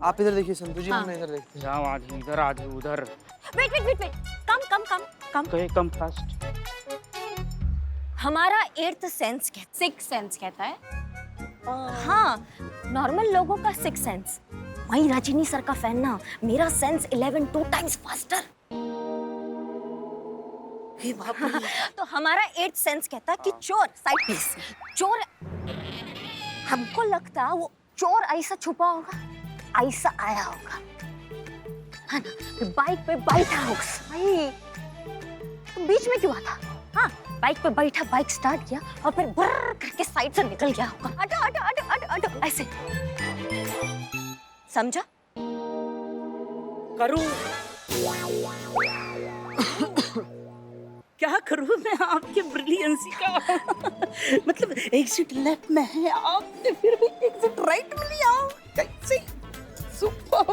आप इधर देखिए संतु जी, हाँ। हम इधर देखते हैं। जाओ आधे इधर आधे उधर। Wait wait wait wait, come. Come fast. हमारा 8th सेंस कहता 6 सेंस कहता है। हाँ, नॉर्मल लोगों का 6 सेंस। वही रजनी सर का फैन ना, मेरा सेंस 11 2 टाइम्स फास्टर। हे बाप रे। तो हमारा 8th सेंस कहता कि चोर, साइड प्लीज, चोर। हमको लगता वो चोर ऐसा छुपा होगा, ऐसा आया होगा, है ना, बाइक पे बैठा होगा। भाई बीच में क्यों आता? हाँ, बाइक पे बैठा, बाइक स्टार्ट किया और फिर ब्रर करके साइड से निकल गया होगा। अटो ऐसे, समझा? करूं क्या करूं मैं आपके ब्रिलियंसी का? मतलब एग्जिट लेफ्ट में है आपने, फिर भी एग्जिट राइट में लिया। कैसे सुपर।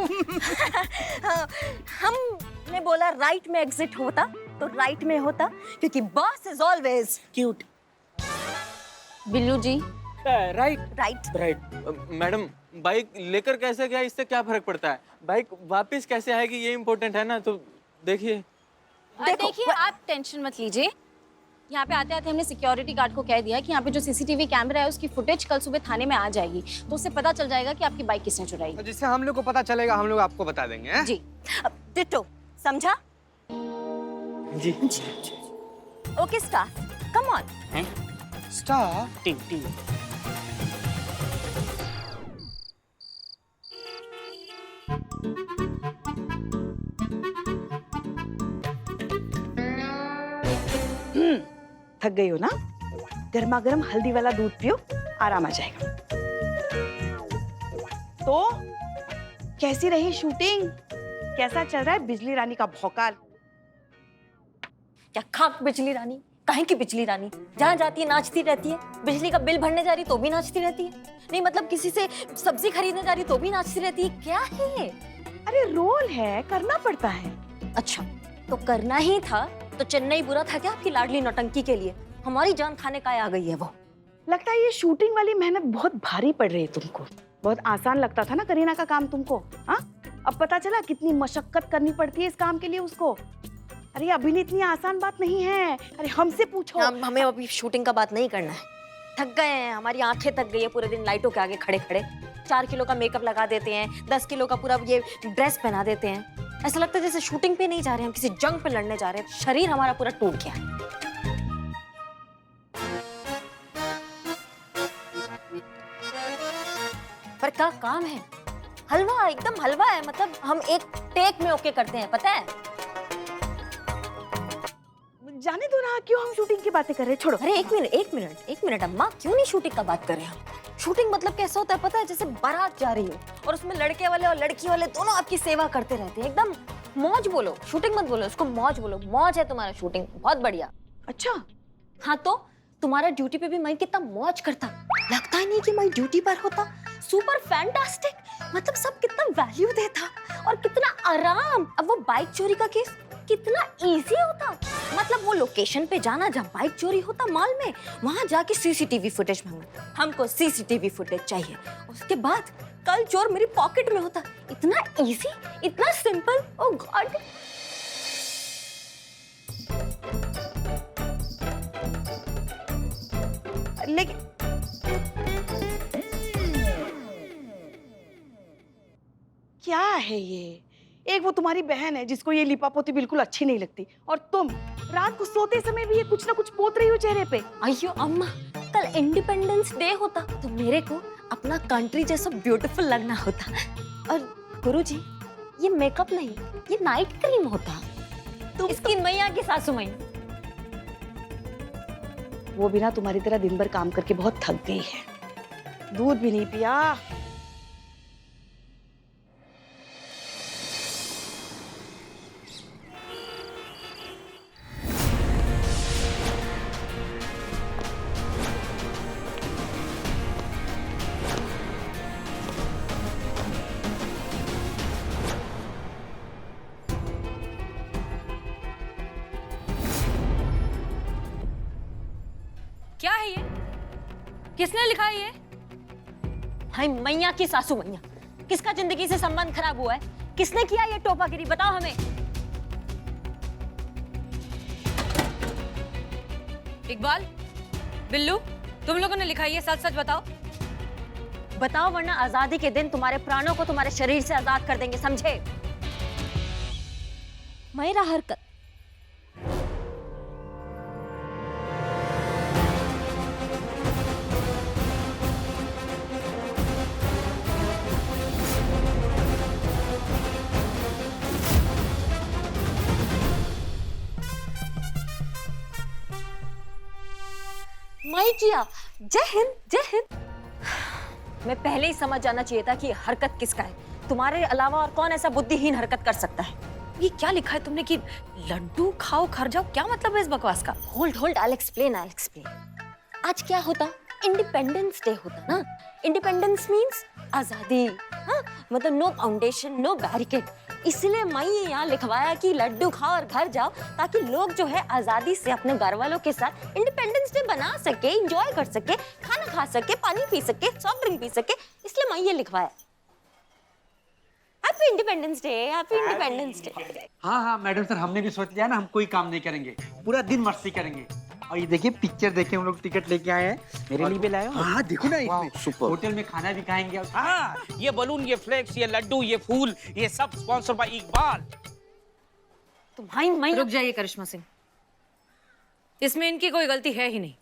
हमने बोला राइट में एग्जिट होता तो राइट में होता, क्योंकि boss is always cute. Billu ji, right. Madam, bike लेकर कैसे गया, इससे क्या फर्क पड़ता है? बाइक वापस कैसे आएगी ये इम्पोर्टेंट है ना, तो देखिए। देखिए आप टेंशन मत लीजिए। यहाँ पे आते आते हमने सिक्योरिटी गार्ड को कह दिया कि यहाँ पे जो सीसीटीवी कैमरा है उसकी फुटेज कल सुबह थाने में आ जाएगी, तो उससे पता चल जाएगा कि आपकी बाइक किसने चुराई। जिससे हम लोग को पता चलेगा, हम लोग आपको बता देंगे, हैं? जी, डिटो, समझा? जी। Okay staff, come on. Staff टिंग टिंग। थक गई हो ना? गर्मा गर्म हल्दी वाला दूध पियो, आराम आ जाएगा। तो कैसी रही शूटिंग? कैसा चल रहा है बिजली रानी का भौकाल? क्या खाक बिजली रानी, काहे की बिजली रानी? जहाँ जाती है नाचती रहती है, बिजली का बिल भरने जा रही तो भी नाचती रहती है, नहीं मतलब किसी से सब्जी खरीदने जा रही तो भी नाचती रहती है। क्या है? अरे रोल है, करना पड़ता है। अच्छा, तो करना ही था तो चेन्नई बुरा था क्या आपकी लाडली नौटंकी के लिए? हमारी जान खाने का आ गई है वो। लगता है ये शूटिंग वाली मेहनत बहुत भारी पड़ रही है तुमको। बहुत आसान लगता था ना करीना का काम तुमको, हाँ? अब पता चला कितनी मशक्कत करनी पड़ती है इस काम के लिए उसको। अरे अभिनय इतनी आसान बात नहीं है। अरे हमसे पूछो। हमें अभी शूटिंग का बात नहीं करना है। थक गए हैं, हमारी आंखें थक गई है पूरे दिन लाइटों के आगे खड़े खड़े। 4 किलो का मेकअप लगा देते हैं, 10 किलो का पूरा ये ड्रेस पहना देते हैं। ऐसा लगता है जैसे शूटिंग पे नहीं जा रहे हैं, हम किसी जंग पे लड़ने जा रहे हैं। शरीर हमारा पूरा टूट गया है। पर क्या काम है? हलवा, एकदम हलवा है। मतलब हम एक टेक में ओके करते हैं, पता है? जाने दो ना, क्यों हम शूटिंग की बातें कर रहे हैं? छोड़ो। अरे एक मिनट अम्मा, क्यों नहीं शूटिंग का बात कर रहे हैं? शूटिंग मतलब कैसा होता है पता है? जैसे बारात जा रही हो और उसमें लड़के वाले और लड़की वाले दोनों आपकी सेवा करते रहते हैं। एकदम मौज बोलो, शूटिंग मत बोलो, उसको मौज बोलो। मौज है तुम्हारा शूटिंग, बहुत बढ़िया। अच्छा, हाँ तो तुम्हारा ड्यूटी पे भी मैं कितना मौज करता, लगता ही नहीं कि मैं ड्यूटी पर होता। सुपर फैंटास्टिक, मतलब सब कितना वैल्यू देता और कितना आराम। अब वो बाइक चोरी का केस कितना इजी होता। मतलब वो लोकेशन पे जाना जहाँ बाइक चोरी होता मॉल में, वहां जाके सीसीटीवी फुटेज मांगना। हमको सीसीटीवी फुटेज चाहिए, उसके बाद कल चोर मेरी पॉकेट में होता। इतना इजी, इतना सिंपल। ओ गॉड। लेकिन क्या है ये? एक वो तुम्हारी बहन है जिसको ये लिपापोती बिल्कुल अच्छी नहीं लगती, और तुम रात को सोते समय भी ये कुछ ना कुछ पोत रही हो चेहरे पे। अयो अम्मा, कल इंडिपेंडेंस डे होता तो मेरे को अपना कंट्री जैसा ब्यूटीफुल लगना होता। और गुरुजी, ये मेकअप नहीं, ये नाइट क्रीम होता। तुम इसकी मैया की सासू मैया। वो भी ना तुम्हारी तरह दिन भर काम करके बहुत थक गई है, दूध भी नहीं पिया। क्या है ये? किसने लिखा है ये? हाय मैया की सासू मैया, किसका जिंदगी से संबंध खराब हुआ है? किसने किया ये टोपागिरी? बताओ हमें। इकबाल, बिल्लू, तुम लोगों ने लिखा है ये, सच सच बताओ। बताओ वरना आजादी के दिन तुम्हारे प्राणों को तुम्हारे शरीर से आजाद कर देंगे, समझे? मेरा हरकत मैं किया। जय हिंद, जय हिंद। मैं पहले ही समझ जाना चाहिए था कि ये हरकत किसका है। तुम्हारे अलावा और कौन ऐसा बुद्धिहीन हरकत कर सकता है? ये क्या लिखा है तुमने कि लड्डू खाओ खर जाओ? क्या मतलब है इस बकवास का? Hold, I explain. आज क्या होता? इंडिपेंडेंस डे होता ना। इंडिपेंडेंस मींस आजादी। हाँ, मतलब नो फाउंडेशन, नो बैरिकेड। इसलिए मैं ये यहाँ लिखवाया कि लड्डू खाओ और घर जाओ, ताकि लोग जो है आजादी से अपने घर वालों के साथ इंडिपेंडेंस डे बना सके, एंजॉय कर सके, खाना खा सके, पानी पी सके, सॉफ्ट ड्रिंक पी सके। इसलिए मैं ये लिखवाया। Happy independence day, happy independence day. हाँ हाँ मैडम सर, हमने भी सोच लिया ना, हम कोई काम नहीं करेंगे, पूरा दिन मस्ती करेंगे। और ये देखिए पिक्चर देखे, हम लोग टिकट लेके आए हैं। मेरे लिए भी लाए हो? हाँ देखो ना, इसमें सुपर। होटल में खाना भी खाएंगे। हाँ, ये बलून, ये फ्लेक्स, ये लड्डू, ये फूल, ये सब स्पॉन्सर बाय इकबाल। तुम्हारी मैं रुक जाइए करिश्मा सिंह, इसमें इनकी कोई गलती है ही नहीं।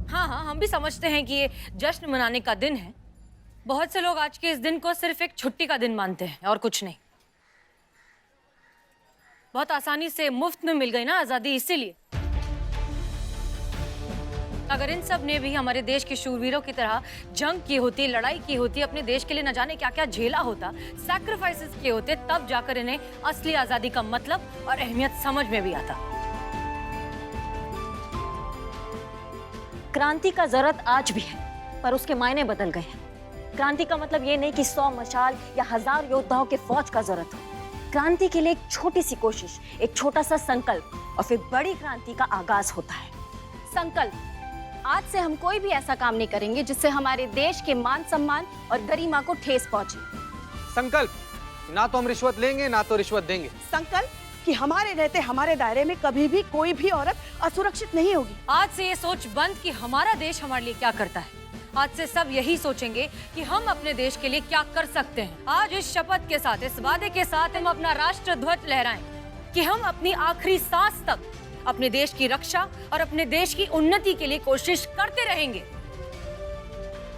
हाँ हाँ, हम भी समझते हैं कि ये जश्न मनाने का दिन है। बहुत से लोग आज के इस दिन को सिर्फ एक छुट्टी का दिन मानते हैं और कुछ नहीं। बहुत आसानी से मुफ्त में मिल गई ना आजादी, इसीलिए। अगर इन सब ने भी हमारे देश के शूरवीरों की तरह जंग की होती, लड़ाई की होती, अपने देश के लिए न जाने क्या क्या झेला होता, सैक्रिफाइसेस किए होते, तब जाकर इन्हें असली आजादी का मतलब और अहमियत समझ में भी आता। क्रांति का जरूरत आज भी है, पर उसके मायने बदल गए हैं। क्रांति का मतलब ये नहीं कि 100 मशाल या 1000 योद्धाओं के फौज का जरूरत हो। क्रांति के लिए एक छोटी सी कोशिश, एक छोटा सा संकल्प, और फिर बड़ी क्रांति का आगाज होता है। संकल्प। आज से हम कोई भी ऐसा काम नहीं करेंगे जिससे हमारे देश के मान सम्मान और गरिमा को ठेस पहुंचे। संकल्प, ना तो हम रिश्वत लेंगे ना तो रिश्वत देंगे। संकल्प कि हमारे रहते हमारे दायरे में कभी भी कोई भी औरत असुरक्षित नहीं होगी। आज से ये सोच बंद कि हमारा देश हमारे लिए क्या करता है। आज से सब यही सोचेंगे कि हम अपने देश के लिए क्या कर सकते हैं। आज इस शपथ के साथ, इस वादे के साथ हम अपना राष्ट्र ध्वज लहराएं कि हम अपनी आखिरी सांस तक अपने देश की रक्षा और अपने देश की उन्नति के लिए कोशिश करते रहेंगे।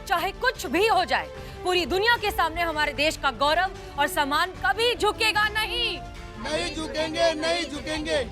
चाहे कुछ भी हो जाए, पूरी दुनिया के सामने हमारे देश का गौरव और सम्मान कभी झुकेगा नहीं। नहीं झुकेंगे, नहीं झुकेंगे।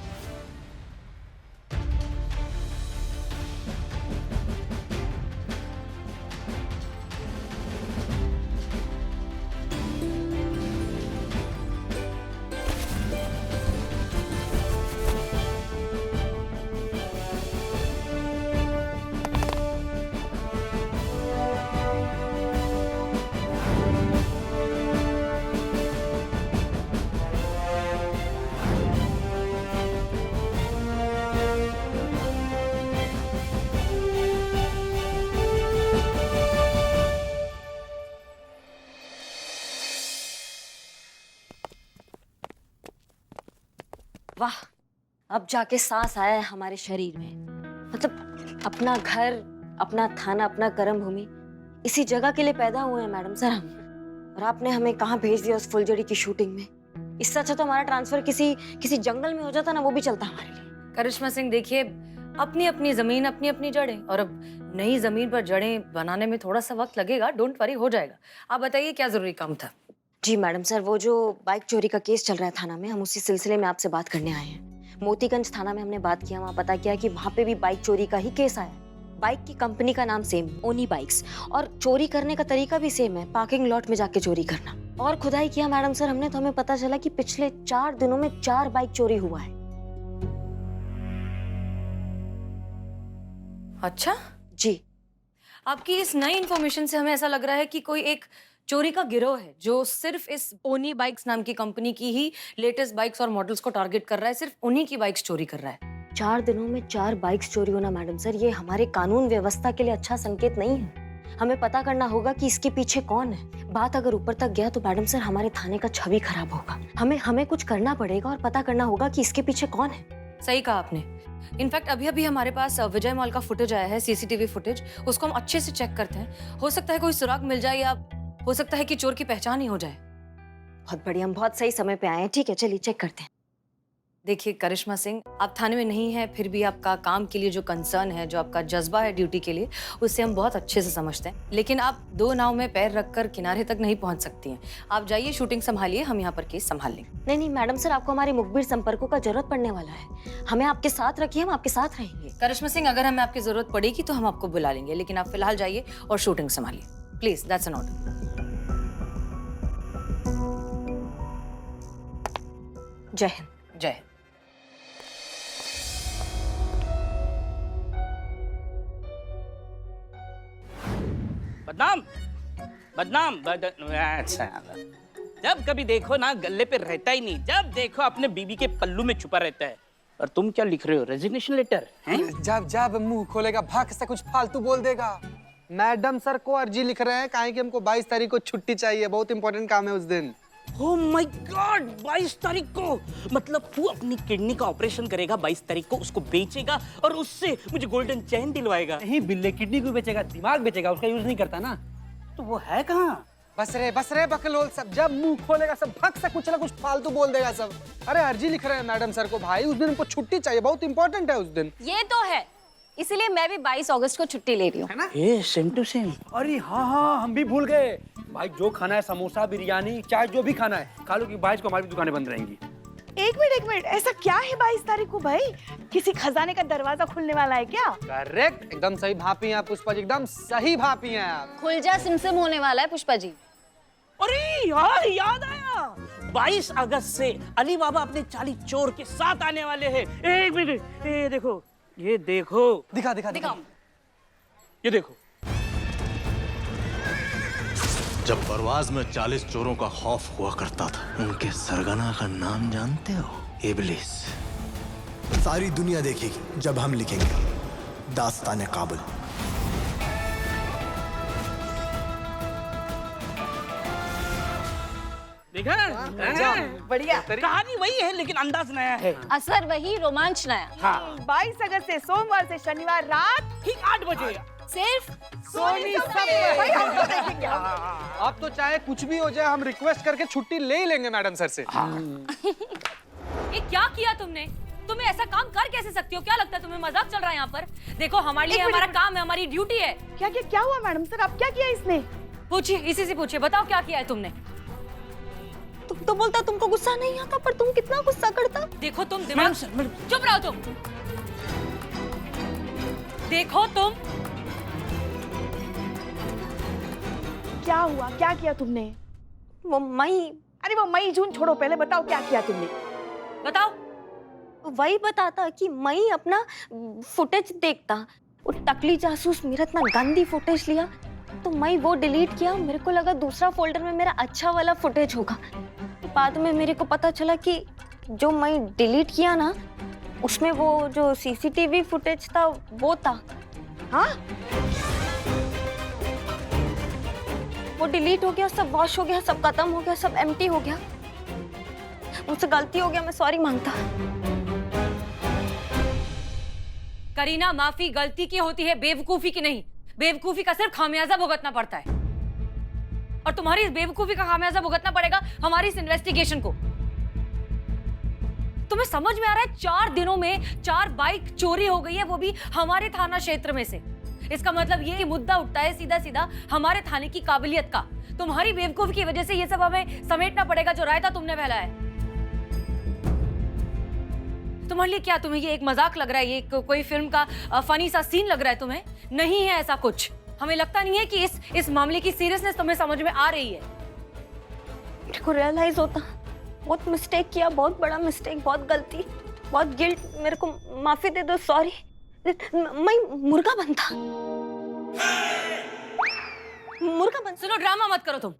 वाह, अब जाके सांस आया है हमारे शरीर में। मतलब अपना घर, अपना थाना, अपना कर्म भूमि, इसी जगह के लिए पैदा हुए हैं मैडम सर हम। और आपने हमें कहाँ भेज दिया उस फुलझड़ी की शूटिंग में। इससे अच्छा तो हमारा ट्रांसफर किसी जंगल में हो जाता ना, वो भी चलता हमारे लिए। करिश्मा सिंह देखिए, अपनी अपनी जमीन, अपनी अपनी जड़ें, और अब नई जमीन पर जड़ें बनाने में थोड़ा सा वक्त लगेगा। डोंट वरी, हो जाएगा। आप बताइए क्या जरूरी काम था? जी मैडम सर, वो जो बाइक चोरी का केस चल रहा है थाना में, हम उसी सिलसिले में आपसे बात करने आए हैं। मोतीगंज थाना में हमने बात किया, वहाँ पता किया कि वहाँ पे भी बाइक चोरी का ही केस आया। बाइक की कंपनी का नाम सेम, ओनी बाइक्स, और चोरी करने का तरीका भी सेम है, पार्किंग लॉट में जाके चोरी करना। और खुदाई किया मैडम सर हमने, तो हमें पता चला कि पिछले 4 दिनों में 4 बाइक चोरी हुआ है। अच्छा जी। आपकी इस नई इन्फॉर्मेशन से हमें ऐसा लग रहा है कि कोई एक चोरी का गिरोह है जो सिर्फ इस ओनी बाइक्स नाम की कंपनी की ही लेटेस्ट बाइक्स और मॉडल्स को टारगेट कर रहा है, सिर्फ उन्हीं की बाइक्स चोरी कर रहा है। 4 दिनों में 4 बाइक्स चोरी होना मैडम सर, ये हमारे कानून व्यवस्था के लिए अच्छा संकेत नहीं है। हमें पता करना होगा कि इसके पीछे कौन है। बात अगर ऊपर तक गया तो मैडम सर हमारे थाने का छवि खराब होगा। हमें कुछ करना पड़ेगा और पता करना होगा कि इसके पीछे कौन है। सही कहा आपने। इनफैक्ट अभी अभी हमारे पास विजय मॉल का फुटेज आया है, सीसीटीवी फुटेज। उसको हम अच्छे से चेक करते हैं। हो सकता है कोई सुराग मिल जाए या हो सकता है कि चोर की पहचान ही हो जाए। बहुत बढ़िया, हम बहुत सही समय पे आए हैं। ठीक है, चलिए चेक करते हैं। देखिए करिश्मा सिंह, आप थाने में नहीं हैं, फिर भी आपका काम के लिए जो कंसर्न है, जो आपका जज्बा है ड्यूटी के लिए, उससे हम बहुत अच्छे से समझते हैं। लेकिन आप 2 नाव में पैर रखकर किनारे तक नहीं पहुंच सकती हैं। आप जाइए, शूटिंग संभालिए, हम यहाँ पर केस संभाल लेंगे। नहीं मैडम सर, आपको हमारे मुखबिर संपर्कों का जरूरत पड़ने वाला है। हमें आपके साथ रखिए, हम आपके साथ रहेंगे। करिश्मा सिंह, अगर हमें आपकी जरूरत पड़ेगी तो हम आपको बुला लेंगे, लेकिन आप फिलहाल जाइए और शूटिंग संभालिए प्लीज। That's an order. जय हिंद। जय हिंद। बदनाम बदनाम अच्छा, जब कभी देखो ना गले पे रहता ही नहीं, जब देखो अपने बीबी के पल्लू में छुपा रहता है। और तुम क्या लिख रहे हो, रेजिग्नेशन लेटर हैं? जब मुंह खोलेगा भाग से कुछ फालतू बोल देगा। मैडम सर को अर्जी लिख रहे हैं काहे कि हमको 22 तारीख को छुट्टी चाहिए, बहुत इंपॉर्टेंट काम है उस दिन। ओह माय गॉड, 22 तारीख को? मतलब तू अपनी किडनी का ऑपरेशन करेगा 22 तारीख को, उसको बेचेगा और उससे मुझे गोल्डन चैन दिलवाएगा? नहीं बिल्ले, किडनी को बेचेगा, दिमाग बेचेगा, उसका यूज नहीं करता ना। तो वो है कहाँ? बस रे बकलोल सब, जब मुंह खोलेगा सब भग से कुछ ना कुछ फालतू बोल देगा सब। अरे अर्जी लिख रहे हैं मैडम सर को भाई, उस दिन हमको छुट्टी चाहिए, बहुत इंपॉर्टेंट है उस दिन। ये तो है, इसीलिए मैं भी 22 अगस्त को छुट्टी ले रही हूँ। ये सेम टू सेम। अरे हाँ, हम भी भूल गए भाई। जो खाना है, समोसा, बिरयानी, चाय, जो भी खाना है खा लो, कि 22 को हमारी दुकानें बंद रहेंगी। एक मिनट, ऐसा क्या है 22 तारीख को भाई? किसी खजाने का दरवाजा खुलने वाला है क्या? करेक्ट, एकदम सही भापी हैं आप पुष्पा जी, एकदम सही भापी हैं आप। खुल जा सिमसिम होने वाला है पुष्पा जी। अरे यार, याद आया, 22 अगस्त से अली बाबा अपने 40 चोर के साथ आने वाले हैं। एक मिनट, ये देखो, ये देखो, दिखा ये देखो। जब परवाज में 40 चोरों का खौफ हुआ करता था, उनके सरगना का नाम जानते हो? इब्लिस। सारी दुनिया देखेगी जब हम लिखेंगे दास्तान काबुल। देखा? बढ़िया। कहानी वही है लेकिन अंदाज नया है। असर वही, रोमांच नया। हाँ। 22 अगस्त से सोमवार से शनिवार रात ठीक 8 बजे सिर्फ सोनी सब भाई हम तो देखेंगे। अब तो चाहे कुछ भी हो जाए, हम रिक्वेस्ट करके छुट्टी ले ही लेंगे मैडम सर से। ये क्या किया तुमने? तुम्हें ऐसा काम कर कैसे सकती हो? क्या लगता है तुम्हें मजाक चल रहा है यहाँ पर? देखो हमारे लिए हमारा काम है, हमारी ड्यूटी है। क्या हुआ मैडम सर? आप क्या किया इसने? पूछिए, इसी से पूछिए, बताओ क्या किया है तुमने? तुम तो बोलता तुमको गुस्सा नहीं आता, पर तुम कितना गुस्सा करता। देखो तुम दिमाग, चुप रहो तुम। देखो तुम, क्या हुआ? क्या किया तुमने? वो मई, अरे वो मई जून छोड़ो, पहले बताओ क्या किया तुमने? बताओ। वही बताता कि मई अपना फुटेज देखता। वो टकली जासूस मेरा इतना गंदी फुटेज लिया, तो मैं वो डिलीट किया। मेरे को लगा दूसरा फोल्डर में मेरा अच्छा वाला फुटेज होगा। बाद में मेरे को पता चला कि जो मैं डिलीट किया ना, उसमें वो जो सीसीटीवी फुटेज था वो था। हाँ? वो डिलीट हो गया, सब वॉश हो गया, सब खत्म हो गया, सब एम्प्टी हो गया। मुझसे गलती हो गया, मैं सॉरी मांगता। करीना, माफी गलती की होती है, बेवकूफी की नहीं। बेवकूफी का सिर्फ खामियाजा भुगतना पड़ता है, और तुम्हारी इस बेवकूफी का खामियाजा भुगतना पड़ेगा हमारी इस इन्वेस्टिगेशन को। तुम्हें समझ में आ रहा है? 4 दिनों में 4 बाइक चोरी हो गई है, वो भी हमारे थाना क्षेत्र में से। इसका मतलब ये मुद्दा उठता है सीधा सीधा हमारे थाने की काबिलियत का। तुम्हारी बेवकूफी की वजह से ये सब हमें समेटना पड़ेगा, जो रायता तुमने फैलाया है। तुम्हारे लिए क्या, तुम्हें ये एक मजाक लग रहा है? ये कोई फिल्म का फनी सा सीन लग रहा है तुम्हें? नहीं है ऐसा कुछ। हमें लगता नहीं है कि इस मामले की सीरियसनेस तुम्हें समझ में आ रही है। मेरे को रियलाइज होता, बहुत मिस्टेक किया, बहुत बड़ा मिस्टेक, बहुत गलती, बहुत गिल्ट। मेरे को माफी दे दो, सॉरी। मैं मुर्गा बनता, मुर्गा बन। सुनो, ड्रामा मत करो तुम।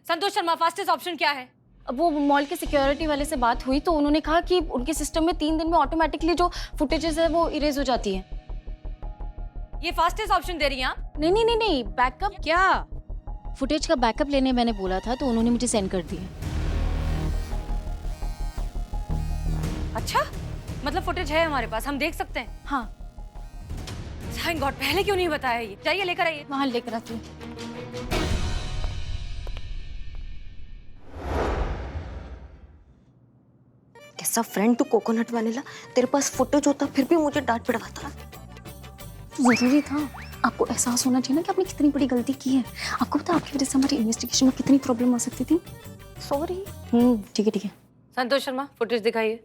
संतोष शर्मा, फास्टेस्ट ऑप्शन क्या है? अब वो मॉल के सिक्योरिटी वाले से बात हुई तो उन्होंने कहा कि उनके सिस्टम में 3 दिन में ऑटोमेटिकली जो फुटेजेस है वो इरेज हो जाती है। ये फास्टेस्ट ऑप्शन दे रही हैं आप? नहीं, बैकअप क्या? फुटेज का बैकअप लेने मैंने बोला था तो उन्होंने मुझे सेंड कर दिया। अच्छा, मतलब फुटेज है हमारे पास, हम देख सकते हैं। हाँ, थैंक गॉड, पहले क्यों नहीं बताया ये? जाइए लेकर आइए। वहाँ लेकर आती हूँ। कैसा फ्रेंड तू कोकोनट वनीला, तेरे पास फुटेज होता फिर भी मुझे डांट पिटवाता। जरूरी था, आपको एहसास होना चाहिए ना कि आपने कितनी बड़ी गलती की है। आपको पता है आपकी वजह से हमारी इन्वेस्टिगेशन में कितनी प्रॉब्लम हो सकती थी। सॉरी। ठीक है। संतोष शर्मा, फुटेज दिखाइए।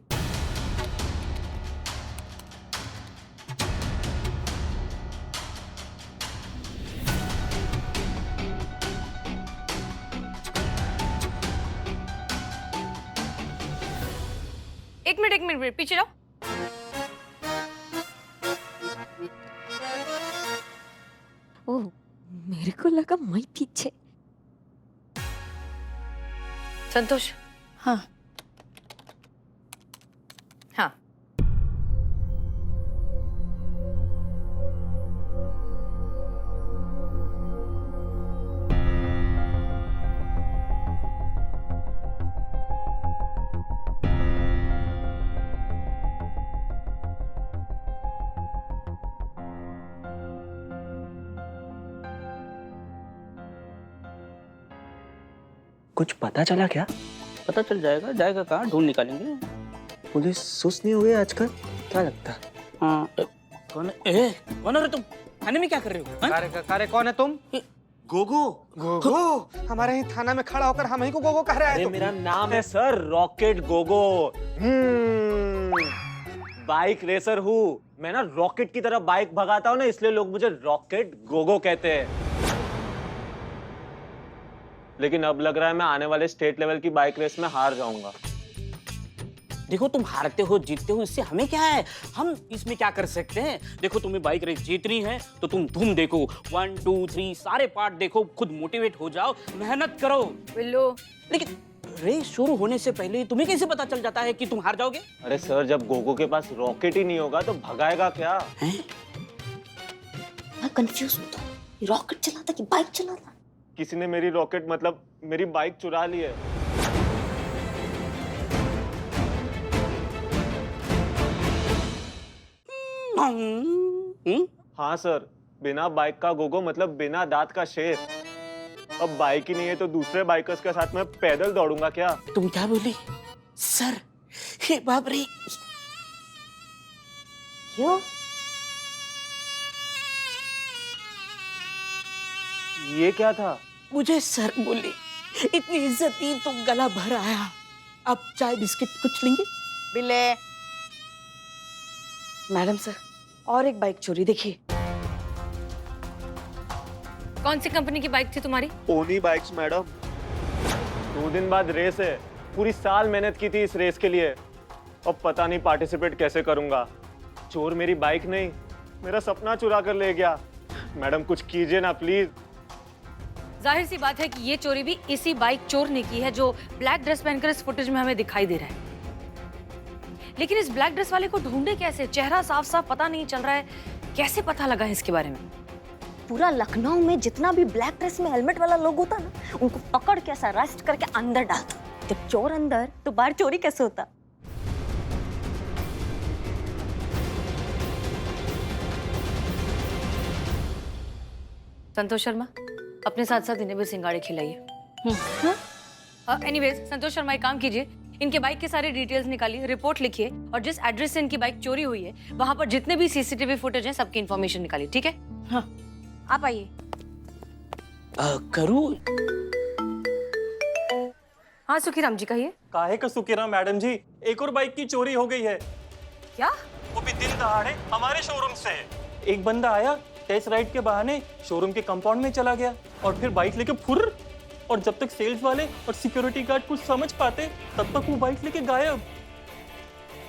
एक मिनट, पीछे जाओ। ओह, मेरे को लगा मैं पीछे। संतोष। हाँ। हाँ, कुछ पता चला क्या? पता चल जाएगा, जाएगा कहाँ, ढूंढ निकालेंगे। पुलिस सुस्त नहीं हो गई आजकल, क्या लगता है? हाँ, कौन हो रे तुम? थाने में क्या कर रहे हो? हाँ? अरे कौन है तुम? गोगो। गोगो? हमारे ही थाना में खड़ा होकर हम ही को गोगो कह रहा है? मेरा नाम है sir rocket Gogo. Bike racer हूँ मैं ना, रॉकेट की तरह बाइक भगाता हूँ ना, इसलिए लोग मुझे रॉकेट गोगो कहते हैं। लेकिन अब लग रहा है मैं आने वाले स्टेट लेवल की बाइक रेस में हार जाऊंगा। देखो तुम हारते हो जीतते हो इससे हमें क्या है, हम इसमें क्या कर सकते हैं। देखो तुम्हें बाइक रेस जीतनी है तो तुम धूम देखो, 1 2 3 सारे पार्ट देखो, खुद मोटिवेट हो जाओ, मेहनत करो। बिल्लू। लेकिन रेस शुरू होने से पहले तुम्हें कैसे पता चल जाता है कि तुम हार जाओगे? अरे सर, जब गोगो के पास रॉकेट ही नहीं होगा तो भगाएगा क्या? मैं कंफ्यूज हूँ, तो रॉकेट चलाता कि बाइक चलाता? किसी ने मेरी रॉकेट मतलब मेरी बाइक चुरा ली है। हाँ सर, बिना बाइक का गोगो मतलब बिना दांत का शेर। अब बाइक ही नहीं है तो दूसरे बाइकर्स के साथ मैं पैदल दौड़ूंगा क्या? तुम क्या बोली सर? हे बाप रे। क्यों? ये क्या था? मुझे सर बोली, इतनी इज्जत दी तो गला भर आया। अब चाय बिस्किट कुछ लेंगे? बिल्ले। मैडम सर, और एक बाइक चोरी देखिए। कौन सी कंपनी की बाइक थी तुम्हारी? ओनी बाइक्स मैडम। 2 दिन बाद रेस है, पूरी साल मेहनत की थी इस रेस के लिए, अब पता नहीं पार्टिसिपेट कैसे करूंगा। चोर मेरी बाइक नहीं, मेरा सपना चुरा कर ले गया। मैडम कुछ कीजिए ना प्लीज। जाहिर सी बात है कि ये चोरी भी इसी बाइक चोर ने की है जो ब्लैक ड्रेस पहनकर इस फुटेज में हमें दिखाई दे रहा है। लेकिन इस ब्लैक ड्रेस वाले को ढूंढे कैसे? चेहरा साफ साफ पता नहीं चल रहा है, कैसे पता लगा है इसके बारे में? पूरा लखनऊ में जितना भी ब्लैक ड्रेस में हेलमेट वाला लोग होता ना, उनको पकड़ के ऐसा अरेस्ट करके अंदर डालता। जब चोर अंदर तो बाहर चोरी कैसे होता? संतोष शर्मा, अपने साथ साथ इन्हें भी सिंगाड़े खिलाइए। एनीवेज, संतोष शर्मा एक काम कीजिए, इनके बाइक के सारे डिटेल्स निकालिए, रिपोर्ट लिखिए और जिस एड्रेस से इनकी बाइक चोरी हुई है वहां पर जितने भी सीसीटीवी फुटेज हैं सबकी इन्फॉर्मेशन निकालिए, ठीक है? हाँ, आप आइए। करूँ? हाँ सुखीराम जी कहिए। काहे का सुखीराम मैडम जी, एक और बाइक की चोरी हो गई है। क्या? वो भी दिन दहाड़े हमारे शोरूम से। एक बंदा आया, टेस्ट राइड के बहाने शोरूम के कंपाउंड में चला गया और फिर बाइक लेके फुर्र, और जब तक सेल्स वाले और सिक्योरिटी गार्ड कुछ समझ पाते तब तक वो बाइक लेके गायब।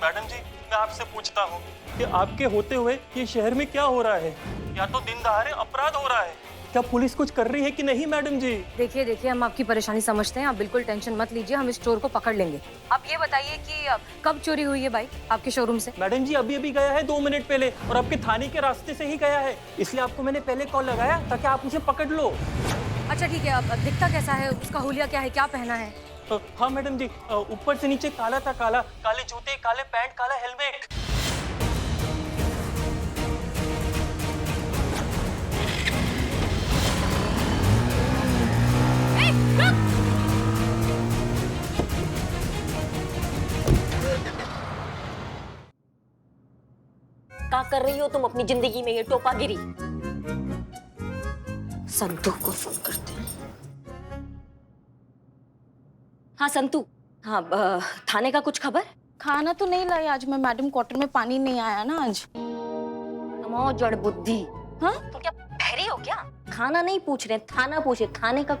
मैडम जी, मैं आपसे पूछता हूँ कि आपके होते हुए ये शहर में क्या हो रहा है? या तो दिन दहाड़े अपराध हो रहा है क्या पुलिस कुछ कर रही है कि नहीं मैडम जी? देखिए देखिए, हम आपकी परेशानी समझते हैं, आप बिल्कुल टेंशन मत लीजिए, हम इस चोर को पकड़ लेंगे। आप ये बताइए कि कब चोरी हुई है बाइक आपके शोरूम से? मैडम जी अभी अभी गया है 2 मिनट पहले, और आपके थाने के रास्ते से ही गया है, इसलिए आपको मैंने पहले कॉल लगाया ताकि आप उसे पकड़ लो। अच्छा ठीक है, अब दिखता कैसा है, उसका हुलिया क्या है, क्या पहना है? हाँ मैडम जी, ऊपर से नीचे काला था, काला, काले जूते, काले पैंट, काला हेलमेट। क्या कर रही हो तुम अपनी जिंदगी में, ये टोपागिरी? संतू को फोन करते हैं। हाँ संतू, हाँ थाने का कुछ खबर? खाना तो नहीं लाई आज मैं मैडम, क्वार्टर में पानी नहीं आया ना आज। नमो जड़ बुद्धि। हाँ तुम क्या बहरी हो क्या? खाना नहीं पूछ रहे, थाना पूछे। थाने का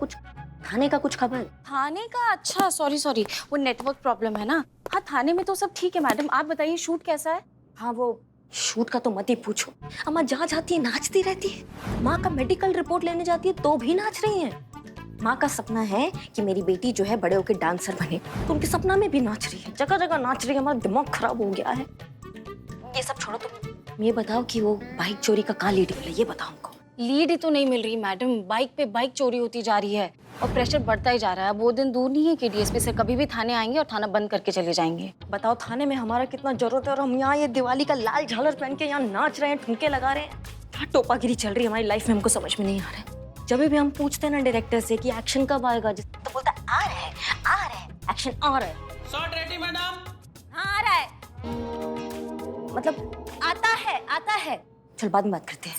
कुछ खबर? थाने का? अच्छा सॉरी, वो नेटवर्क प्रॉब्लम है ना। हाँ थाने में तो सब ठीक है मैडम, आप बताइए शूट कैसा है? हाँ वो शूट का तो मत ही पूछो। अम्मा जहाँ जाती है नाचती रहती है। माँ का मेडिकल रिपोर्ट लेने जाती है तो भी नाच रही है। माँ का सपना है कि मेरी बेटी जो है बड़े होकर डांसर बने, तो उनके सपना में भी नाच रही है, जगह जगह नाच रही है। हमारा दिमाग खराब हो गया है। ये सब छोड़ो, तुम ये बताओ कि वो बाइक चोरी का कहाँ लीड मिला, ये बताओ हमको। लीड ही तो नहीं मिल रही मैडम, बाइक पे बाइक चोरी होती जा रही है और प्रेशर बढ़ता ही जा रहा है। वो दिन दूर नहीं है कि डीएसपी से कभी भी थाने आएंगे और थाना बंद करके चले जाएंगे। बताओ थाने में हमारा कितना जरूरत है और हम यहाँ ये दिवाली का लाल झालर पहन के यहाँ नाच रहे हैं, ठुमके लगा रहे हैं। क्या टोपागिरी चल रही है हमारी लाइफ में, हमको समझ में नहीं आ रहा है। जब भी हम पूछते हैं ना डायरेक्टर से कि एक्शन कब आएगा, तो बोलता है आ रहा है एक्शन आ रहा है। Shot ready madam? हाँ आ रहा है, मतलब आता है। चल बाद में बात करते हैं।